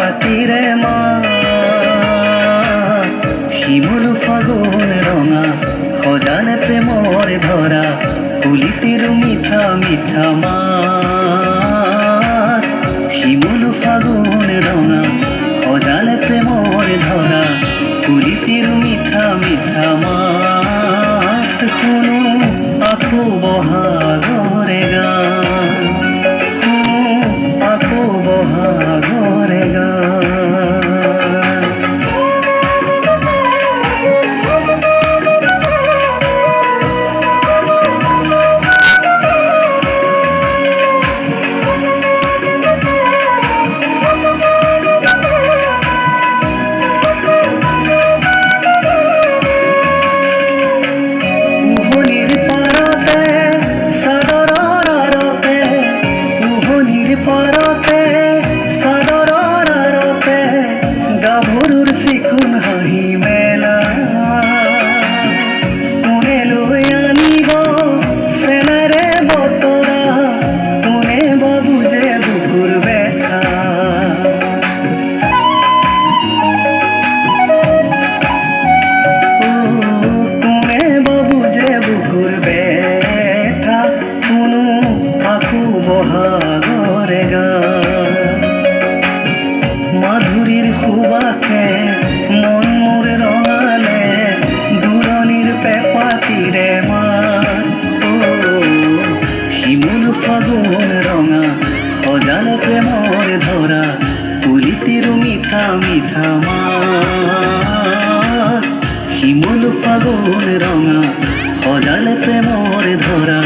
পেপাতিৰে মা শিমুল ফাগুন ৰঙা সজালে প্ৰেমৰ ধৰা কুলিতেৰ মিঠা মিঠা মাত শিমুল ফাগুন ৰঙা সজালে প্ৰেমৰ ধৰা কুলিতেৰ মিঠা মিঠা মাত শুনো আকৌ বহাগৰে গান শুনো আকৌ বহাগৰে গান বহাগৰে গান মাধুৰীৰ সুবাসে মন মোৰ ৰঙালে দূৰণিৰ পেপাতিৰে মাত শিমুল ফাগুন ৰঙা সজালে প্ৰেমৰ ধৰা কুলিতেৰ মিঠা মিঠা মাত শিমুল ফাগুন ৰঙা সজালে প্ৰেমৰ ধৰা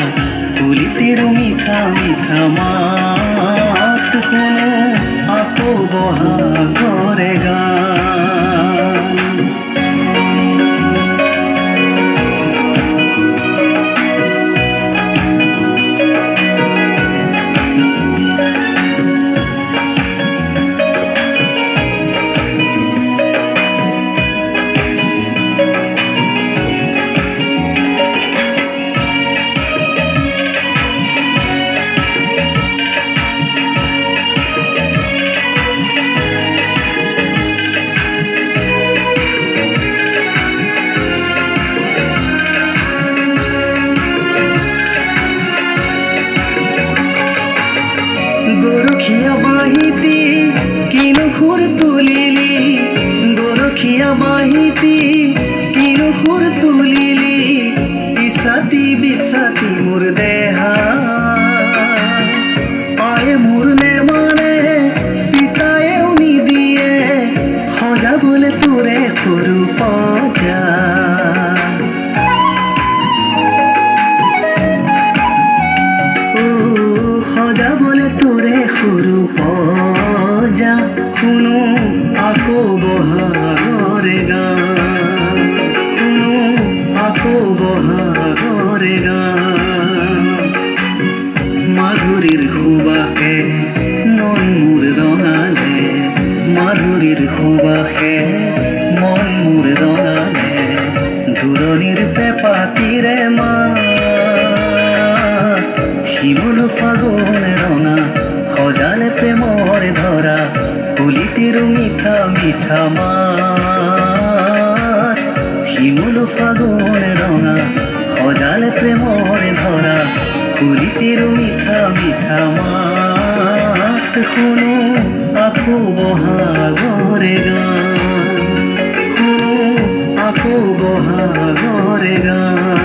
কুলিতেৰ মিঠা মিঠা মাত শুনো আকৌ বহাগৰে গান গৰখীয়া বাহিতি কিনো সুৰ তুলিলি গৰখীয়া বাহিতি কিনো সুৰ তুলিলি ইছাতি বিছাতি মোৰ দেহা পায়ে মোৰ নেমানে পিতায়েও নিদিয়ে সজাবলে তোৰে সৰু পজা সজাবলে তোৰে সৰু পজা শুনো আকৌ বহাগৰে গান শুনো আকৌ বহাগৰে গান মাধুৰীৰ সুবাসে মন মোৰ ৰঙালে মাধুৰীৰ সুবাসে মন মোৰ ৰঙালে দূৰণিৰ পেপাতিৰে মা শিমুল ফাগুন ৰঙা সজালে প্ৰেমৰ ধৰা কুলিতেৰ মিঠা মিঠা মাত শিমুল ফাগুন ৰঙা সজালে প্ৰেমৰ ধৰা কুলিতেৰ মিঠা মিঠা মাত শুনো আকৌ বহাগৰে গান শুনো আকৌ বহাগৰে গান